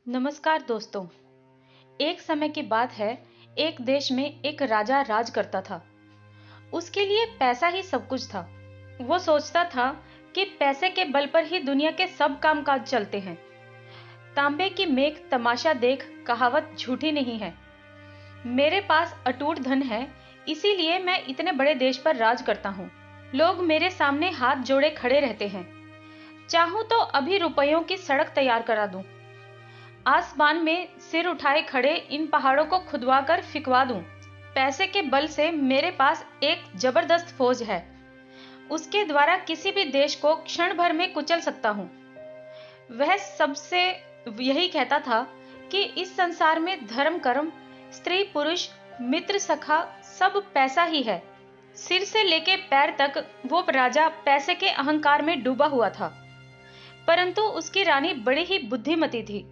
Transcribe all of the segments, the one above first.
नमस्कार दोस्तों। एक समय की बात है। एक देश में एक राजा राज करता था। उसके लिए पैसा ही सब कुछ था। वो सोचता था कि पैसे के बल पर ही दुनिया के सब कामकाज चलते हैं। तांबे की मेख तमाशा देख कहावत झूठी नहीं है। मेरे पास अटूट धन है, इसीलिए मैं इतने बड़े देश पर राज करता हूँ। लोग मेरे सामने हाथ जोड़े खड़े रहते हैं। चाहूं तो अभी रुपयों की सड़क तैयार करा दूं। आसमान में सिर उठाए खड़े इन पहाड़ों को खुदवा कर फिकवा दूं। पैसे के बल से मेरे पास एक जबरदस्त फौज है। उसके द्वारा किसी भी देश को क्षण भर में कुचल सकता हूं। वह सबसे यही कहता था कि इस संसार में धर्म कर्म, स्त्री पुरुष, मित्र सखा सब पैसा ही है। सिर से लेके पैर तक वो राजा पैसे के अहंकार में डूबा हुआ था। परंतु उसकी रानी बड़ी ही बुद्धिमती थी।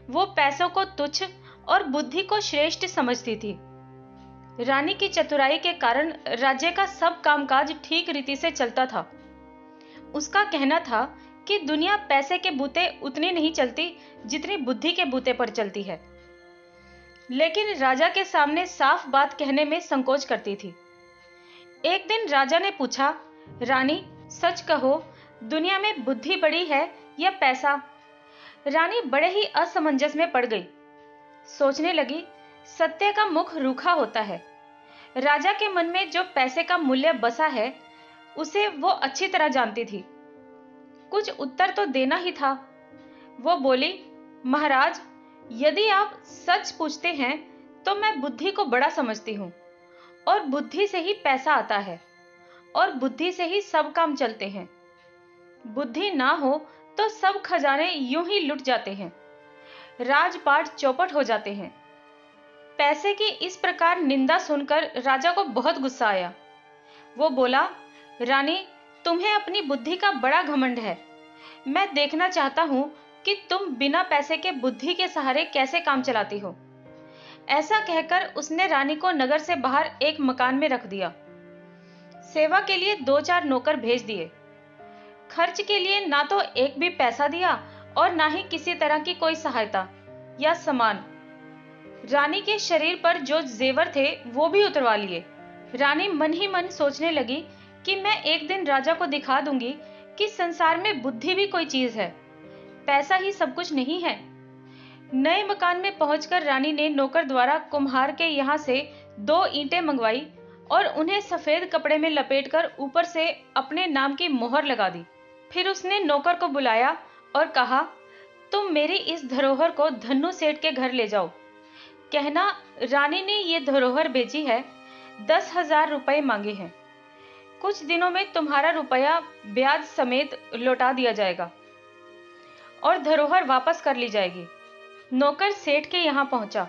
वो पैसों को तुच्छ और बुद्धि को श्रेष्ठ समझती थी। रानी की चतुराई के कारण राज्य का सब कामकाज ठीक रीति से चलता था। उसका कहना था कि दुनिया पैसे के बूते उतनी नहीं चलती जितनी बुद्धि के बूते पर चलती है। लेकिन राजा के सामने साफ बात कहने में संकोच करती थी। एक दिन राजा ने पूछा, रानी सच कहो, दुनिया में बुद्धि बड़ी है या पैसा? रानी बड़े ही असमंजस में पड़ गई। सोचने लगी, सत्य का मुख रूखा होता है। राजा के मन में जो पैसे का मूल्य बसा है, उसे वो अच्छी तरह जानती थी। कुछ उत्तर तो देना ही था। वो बोली, महाराज, यदि आप सच पूछते हैं तो मैं बुद्धि को बड़ा समझती हूँ, और बुद्धि से ही पैसा आता है, और बुद्धि से ही सब काम चलते हैं। बुद्धि ना हो तो सब खजाने यूं ही लुट जाते हैं, राजपाट चौपट हो जाते हैं। पैसे की इस प्रकार निंदा सुनकर राजा को बहुत गुस्सा आया। वो बोला, रानी, तुम्हें अपनी बुद्धि का बड़ा घमंड है। मैं देखना चाहता हूं कि तुम बिना पैसे के बुद्धि के सहारे कैसे काम चलाती हो। ऐसा कहकर उसने रानी को नगर से बाहर एक मकान में रख दिया। सेवा के लिए 2-4 नौकर भेज दिए। खर्च के लिए ना तो एक भी पैसा दिया और ना ही किसी तरह की कोई सहायता या सामान। रानी के शरीर पर जो जेवर थे वो भी उतरवा लिए। रानी मन ही मन सोचने लगी कि मैं एक दिन राजा को दिखा दूंगी कि संसार में बुद्धि भी कोई चीज है, पैसा ही सब कुछ नहीं है। नए मकान में पहुंचकर रानी ने नौकर द्वारा कुम्हार के यहाँ से 2 ईंटें मंगवाई और उन्हें सफेद कपड़े में लपेटकर ऊपर से अपने नाम की मोहर लगा दी। फिर उसने नौकर को बुलाया और कहा, तुम मेरी इस धरोहर को धन्नू सेठ के घर ले जाओ। कहना, रानी ने ये धरोहर भेजी है, 10,000 रुपए मांगे हैं। कुछ दिनों में तुम्हारा रुपया ब्याज समेत लौटा दिया जाएगा और धरोहर वापस कर ली जाएगी। नौकर सेठ के यहाँ पहुंचा।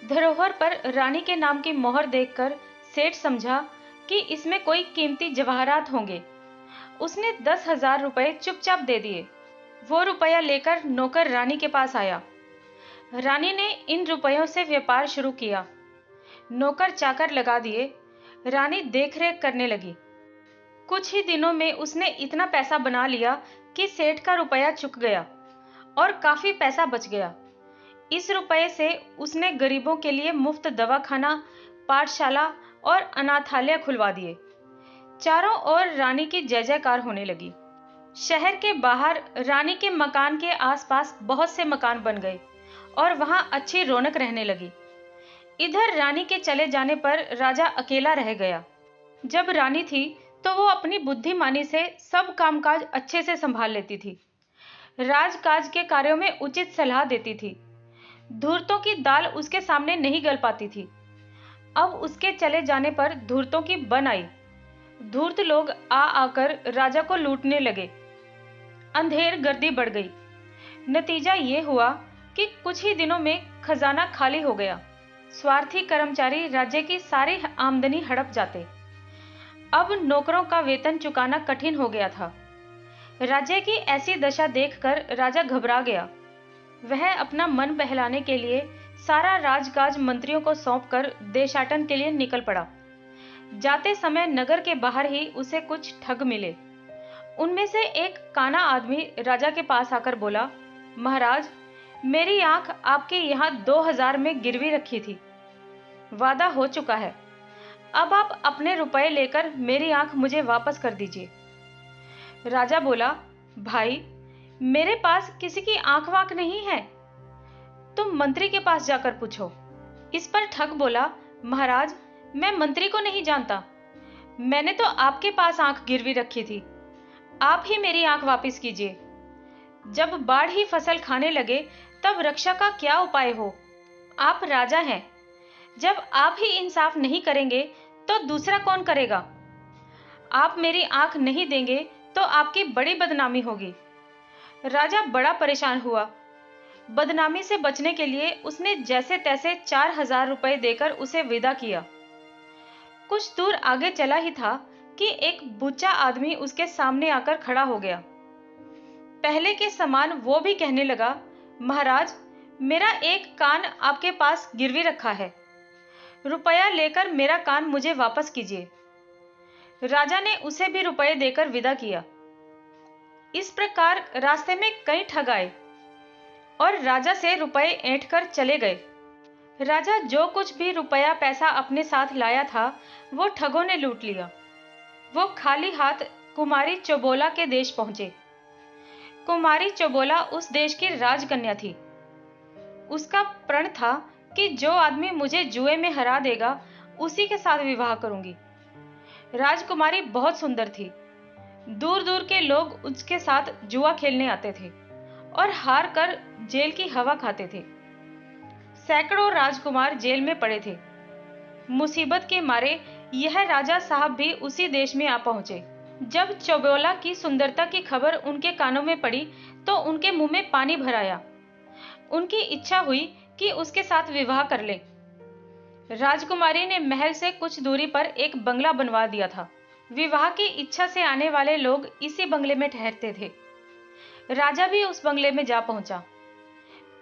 धरोहर पर रानी के नाम की मोहर देखकर सेठ समझा कि इसमें कोई कीमती जवाहरात होंगे। उसने 10,000 रुपए चुपचाप दे दिए। वो रुपया लेकर नौकर रानी के पास आया। रानी ने इन रुपयों से व्यापार शुरू किया। नौकर चाकर लगा दिए। रानी देखरेख करने लगी। कुछ ही दिनों में उसने इतना पैसा बना लिया कि सेठ का रुपया चुक गया और काफी पैसा बच गया। इस रुपये से उसने गरीबों के लिए मुफ्त दवाखाना, पाठशाला और अनाथालय खुलवा दिए। चारों ओर रानी की जय जयकार होने लगी। शहर के बाहर रानी के मकान के आसपास बहुत से मकान बन गए और वहां अच्छी रौनक रहने लगी। इधर रानी के चले जाने पर राजा अकेला रह गया। जब रानी थी तो वो अपनी बुद्धिमानी से सब कामकाज अच्छे से संभाल लेती थी। राजकाज के कार्यों में उचित सलाह देती थी। धूर्तों की दाल उसके सामने नहीं गल पाती थी। अब उसके चले जाने पर धूर्तों की बन आई। धूर्त लोग आ आकर राजा को लूटने लगे। अंधेर गर्दी बढ़ गई। नतीजा ये हुआ कि कुछ ही दिनों में खजाना खाली हो गया। स्वार्थी कर्मचारी राज्य की सारी आमदनी हड़प जाते। अब नौकरों का वेतन चुकाना कठिन हो गया था। राज्य की ऐसी दशा देखकर राजा घबरा गया। वह अपना मन बहलाने के लिए सारा राजकाज मंत्रियों को सौंपकर देशाटन के लिए निकल पड़ा। जाते समय नगर के बाहर ही उसे कुछ ठग मिले। उनमें से एक काना आदमी राजा के पास आकर बोला, महाराज, मेरी आंख आपके यहाँ 2000 में गिरवी रखी थी। वादा हो चुका है। अब आप अपने रुपए लेकर मेरी आंख मुझे वापस कर दीजिए। राजा बोला, भाई, मेरे पास किसी की आंख वांख नहीं है, तुम मंत्री के पास जाकर पूछो। इस पर ठग बोला, महाराज, मैं मंत्री को नहीं जानता। मैंने तो आपके पास आंख गिरवी रखी थी। आप ही मेरी आंख वापस कीजिए। जब बाढ़ ही फसल खाने लगे तब रक्षा का क्या उपाय हो? आप राजा हैं। जब आप ही इंसाफ नहीं करेंगे तो दूसरा कौन करेगा? आप मेरी आंख नहीं देंगे तो आपकी बड़ी बदनामी होगी। राजा बड़ा परेशान हुआ। बदनामी से बचने के लिए उसने जैसे तैसे 4000 रुपए देकर उसे विदा किया। कुछ दूर आगे चला ही था कि एक बुच्चा आदमी उसके सामने आकर खड़ा हो गया। पहले के समान वो भी कहने लगा, महाराज, मेरा एक कान आपके पास गिरवी रखा है। रुपया लेकर मेरा कान मुझे वापस कीजिए। राजा ने उसे भी रुपए देकर विदा किया। इस प्रकार रास्ते में कई ठग आए और राजा से रुपए ऐंठ कर चले गए। राजा जो कुछ भी रुपया पैसा अपने साथ लाया था वो ठगों ने लूट लिया। वो खाली हाथ कुमारी चौबोला के देश पहुंचे। कुमारी चौबोला उस देश की राजकन्या थी। उसका प्रण था कि जो आदमी मुझे जुए में हरा देगा उसी के साथ विवाह करूंगी। राजकुमारी बहुत सुंदर थी। दूर दूर के लोग उसके साथ जुआ खेलने आते थे और हार कर जेल की हवा खाते थे। सैकड़ों राजकुमार जेल में पड़े थे। मुसीबत के मारे यह राजा साहब भी उसी देश में आ पहुंचे। जब चौबोला की सुंदरता की खबर उनके कानों में पड़ी तो उनके मुंह में पानी भर आया। उनकी इच्छा हुई कि उसके साथ विवाह कर ले। राजकुमारी ने महल से कुछ दूरी पर एक बंगला बनवा दिया था। विवाह की इच्छा से आने वाले लोग इसी बंगले में ठहरते थे। राजा भी उस बंगले में जा पहुंचा।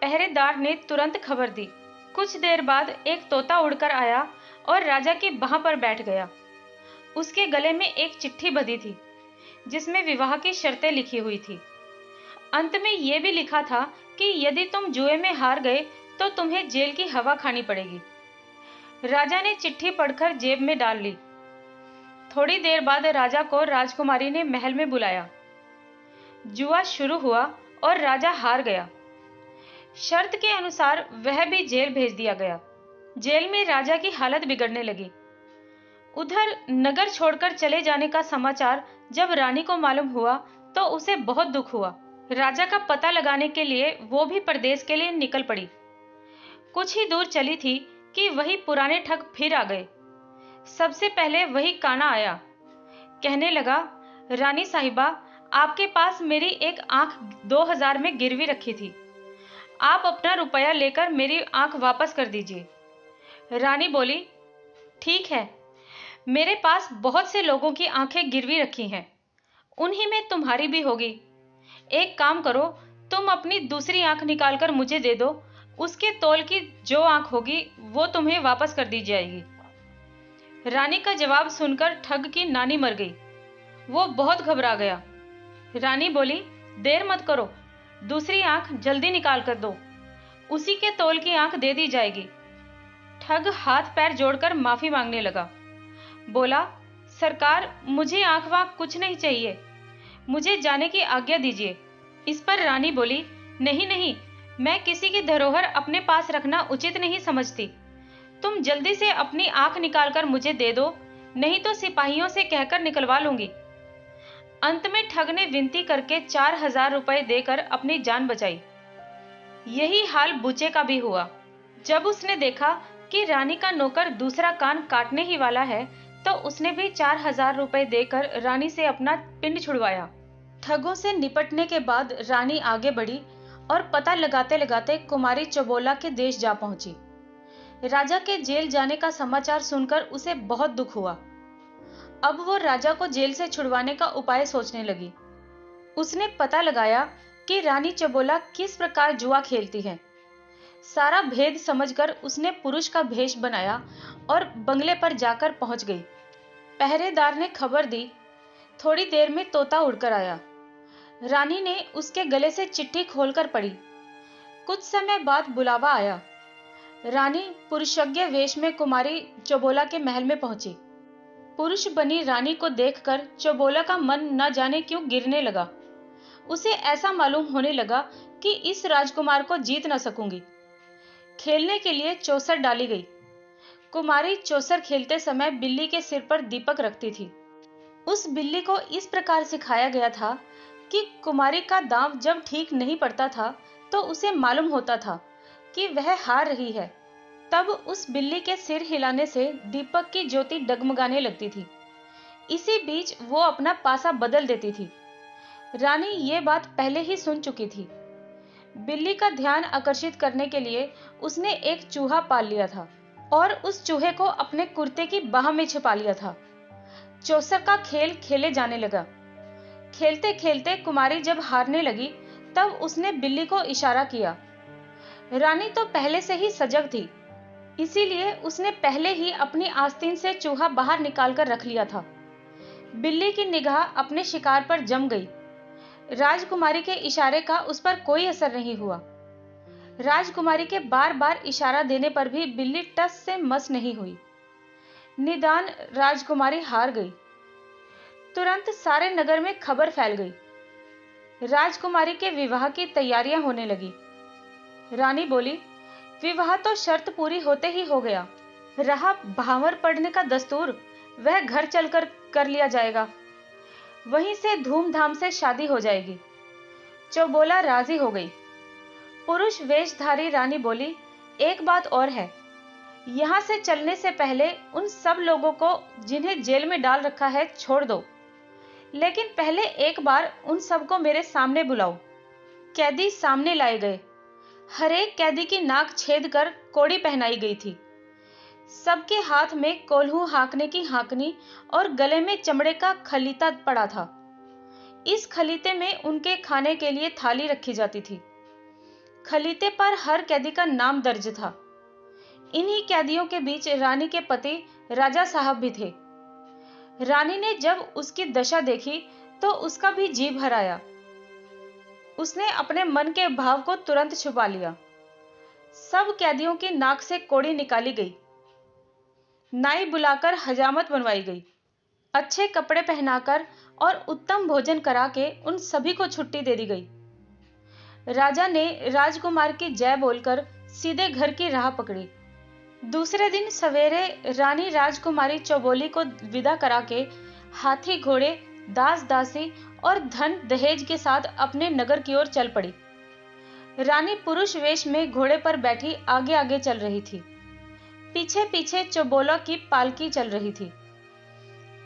पहरेदार ने तुरंत खबर दी। कुछ देर बाद एक तोता उड़कर आया और राजा की बाह पर बैठ गया। उसके गले में एक चिट्ठी बंधी थी जिसमें विवाह की शर्तें लिखी हुई थी। अंत में यह भी लिखा था कि यदि तुम जुए में हार गए तो तुम्हें जेल की हवा खानी पड़ेगी। राजा ने चिट्ठी पढ़कर जेब में डाल ली। थोड़ी देर बाद राजा को राजकुमारी ने महल में बुलाया। जुआ शुरू हुआ और राजा हार गया। शर्त के अनुसार वह भी जेल भेज दिया गया। जेल में राजा की हालत बिगड़ने लगी। उधर नगर छोड़कर चले जाने का समाचार जब रानी को मालूम हुआ तो उसे बहुत दुख हुआ। राजा का पता लगाने के लिए वो भी परदेश के लिए निकल पड़ी। कुछ ही दूर चली थी कि वही पुराने ठग फिर आ गए। सबसे पहले वही काना आया। कहने लगा, रानी साहिबा, आपके पास मेरी एक आंख 2000 में गिरवी रखी थी। आप अपना रुपया लेकर मेरी आंख वापस कर दीजिए। रानी बोली, ठीक है, मेरे पास बहुत से लोगों की आंखें गिरवी रखी हैं, उन्हीं में तुम्हारी भी होगी। एक काम करो, तुम अपनी दूसरी आंख निकालकर मुझे दे दो। उसके तौल की जो आंख होगी वो तुम्हें वापस कर दी जाएगी। रानी का जवाब सुनकर ठग की नानी मर गई। वो बहुत घबरा गया। रानी बोली, देर मत करो, दूसरी आंख जल्दी निकाल कर दो, उसी के तौल की आंख दे दी जाएगी। ठग हाथ पैर जोड़कर माफी मांगने लगा। बोला, सरकार, मुझे आंख वांख कुछ नहीं चाहिए, मुझे जाने की आज्ञा दीजिए। इस पर रानी बोली, नहीं नहीं, मैं किसी की धरोहर अपने पास रखना उचित नहीं समझती। तुम जल्दी से अपनी आंख निकालकर मुझे दे दो, नहीं तो सिपाहियों से कहकर निकलवा लूंगी। अंत में ठग ने विनती करके 4000 रुपए देकर अपनी जान बचाई। यही हाल बुचे का भी हुआ। जब उसने देखा कि रानी का नौकर दूसरा कान काटने ही वाला है तो उसने भी 4000 रुपए देकर रानी से अपना पिंड छुड़वाया। ठगों से निपटने के बाद रानी आगे बढ़ी और पता लगाते लगाते कुमारी चौबोला के देश जा पहुंची। राजा के जेल जाने का समाचार सुनकर उसे बहुत दुख हुआ। अब वो राजा को जेल से छुड़वाने का उपाय सोचने लगी। उसने पता लगाया कि रानी चौबोला किस प्रकार जुआ खेलती है। सारा भेद समझकर उसने पुरुष का भेष बनाया और बंगले पर जाकर पहुंच गई। पहरेदार ने खबर दी। थोड़ी देर में तोता उड़कर आया। रानी ने उसके गले से चिट्ठी खोलकर पढ़ी। कुछ समय बाद बुलावा आया। रानी पुरुषज्ञ वेश में कुमारी चौबोला के महल में पहुंची। पुरुष बनी रानी को देखकर चौबोला का मन न जाने क्यों गिरने लगा। उसे ऐसा मालूम होने लगा कि इस राजकुमार को जीत न सकूंगी। खेलने के लिए चौसर डाली गई। कुमारी चौसर खेलते समय बिल्ली के सिर पर दीपक रखती थी। उस बिल्ली को इस प्रकार सिखाया गया था कि कुमारी का दांव जब ठीक नहीं पड़ता था तो उसे मालूम होता था कि वह हार रही है। तब उस बिल्ली के सिर हिलाने से दीपक की ज्योति डगमगाने लगती थी। इसी बीच वो अपना पासा बदल देती थी। रानी ये बात पहले ही सुन चुकी थी। बिल्ली का ध्यान आकर्षित करने के लिए उसने एक चूहा पाल लिया था और उस चूहे को अपने कुर्ते की बाह में छिपा लिया था। चौसर का खेल खेले जाने लगा। खेलते खेलते कुमारी जब हारने लगी तब उसने बिल्ली को इशारा किया। रानी तो पहले से ही सजग थी, इसीलिए उसने पहले ही अपनी आस्तीन से चूहा बाहर निकालकर रख लिया था। बिल्ली की निगाह अपने शिकार पर जम गई। राजकुमारी के इशारे का उस पर कोई असर नहीं हुआ। राजकुमारी के बार बार इशारा देने पर भी बिल्ली टस से मस नहीं हुई। निदान राजकुमारी हार गई। तुरंत सारे नगर में खबर फैल गई। राजकुमारी के विवाह की तैयारियां होने लगी। रानी बोली, विवाह तो शर्त पूरी होते ही हो गया। रहा भावर पड़ने का दस्तूर, वह घर चलकर कर लिया जाएगा। वहीं से धूमधाम से शादी हो जाएगी। चौबोला राजी हो गई। पुरुष वेशधारी रानी बोली, एक बात और है, यहां से चलने से पहले उन सब लोगों को जिन्हें जेल में डाल रखा है छोड़ दो, लेकिन पहले एक बार उन सबको मेरे सामने बुलाओ। कैदी सामने लाए गए। हर एक कैदी की नाक छेद कर कोड़ी पहनाई गई थी। सबके हाथ में कोल्हू हाँकने की हाँकनी और गले में चमड़े का खलीता पड़ा था। इस खलीते में उनके खाने के लिए थाली रखी जाती थी। खलीते पर हर कैदी का नाम दर्ज था। इन्हीं कैदियों के बीच रानी के पति राजा साहब भी थे। रानी ने जब उसकी दशा देखी तो उसका भी जी भर आया। उसने अपने मन के भाव को तुरंत छुपा लिया। सब कैदियों की नाक से कोड़ी निकाली गई। नाई बुलाकर हजामत बनवाई गई। अच्छे कपड़े पहनाकर और उत्तम भोजन करा के उन सभी को छुट्टी दे दी गई। राजा ने राजकुमार की जय बोलकर सीधे घर की राह पकड़ी। दूसरे दिन सवेरे रानी राजकुमारी चौबोली को विदा करा के हाथी घोड़े, दास दासी और धन दहेज के साथ अपने नगर की ओर चल पड़ी। रानी पुरुष वेश में घोड़े पर बैठी आगे आगे चल रही थी। पीछे पीछे चौबोला की पालकी चल रही थी।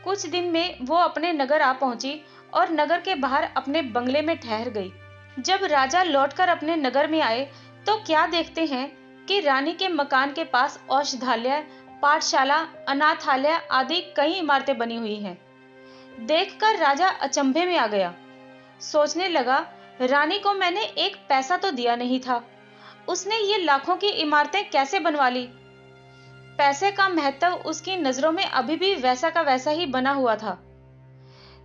कुछ दिन में वो अपने नगर आ पहुंची और नगर के बाहर अपने बंगले में ठहर गई। जब राजा लौटकर अपने नगर में आए तो क्या देखते हैं कि रानी के मकान के पास औषधालय, पाठशाला, अनाथालय आदि कई इमारतें बनी हुई हैं। देखकर राजा अचंभे में आ गया। सोचने लगा, रानी को मैंने एक पैसा तो दिया नहीं था, उसने ये लाखों की इमारतें कैसे बनवा ली। पैसे का महत्व उसकी नजरों में अभी भी वैसा का वैसा ही बना हुआ था।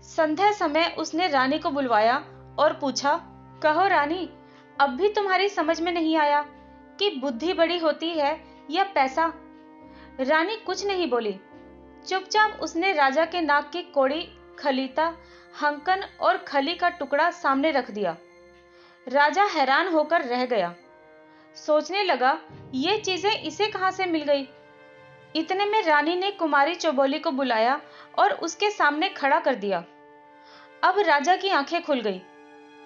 संध्या समय उसने रानी को बुलवाया और पूछा, कहो रानी, अब भी तुम्हारी समझ में नहीं आया कि बुद्धि बड़ी होती है या पैसा। रानी कुछ नहीं बोली। चुपचाप उसने राजा के नाक की कोड़ी, खलीता, हंकन और खली का टुकड़ा सामने रख दिया। राजा हैरान होकर रह गया। सोचने लगा, ये चीजें इसे कहां से मिल गई। इतने में रानी ने कुमारी चौबोली को बुलाया और उसके सामने खड़ा कर दिया। अब राजा की आंखें खुल गई।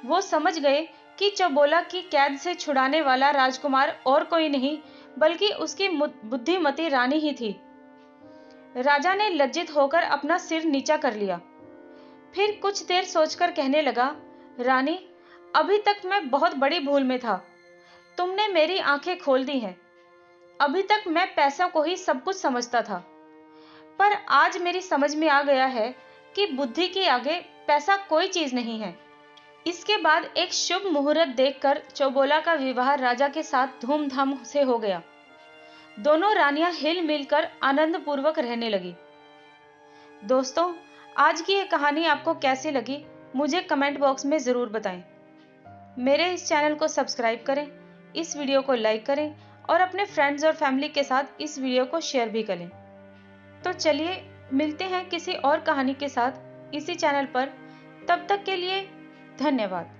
वो समझ गए कि चौबोला की कैद से छुड़ाने वाला राजकुमार और कोई नहीं बल्कि उसकी बुद्धिमती रानी ही थी। राजा ने लज्जित होकर अपना सिर नीचा कर लिया। फिर कुछ देर सोचकर कहने लगा, रानी, अभी तक मैं बहुत बड़ी भूल में था। तुमने मेरी आंखें खोल दी हैं। अभी तक मैं पैसों को ही सब कुछ समझता था, पर आज मेरी समझ में आ गया है कि बुद्धि के आगे पैसा कोई चीज नहीं है। इसके बाद एक शुभ मुहूर्त देखकर चौबोला का विवाह राजा के साथ धूमधाम से हो गया। दोनों रानियां हिल मिलकर आनंद पूर्वक रहने लगी। दोस्तों, आज की ये कहानी आपको कैसी लगी मुझे कमेंट बॉक्स में जरूर बताएं। मेरे इस चैनल को सब्सक्राइब करें, इस वीडियो को लाइक करें और अपने फ्रेंड्स और फैमिली के साथ इस वीडियो को शेयर भी करें। तो चलिए मिलते हैं किसी और कहानी के साथ इसी चैनल पर। तब तक के लिए धन्यवाद।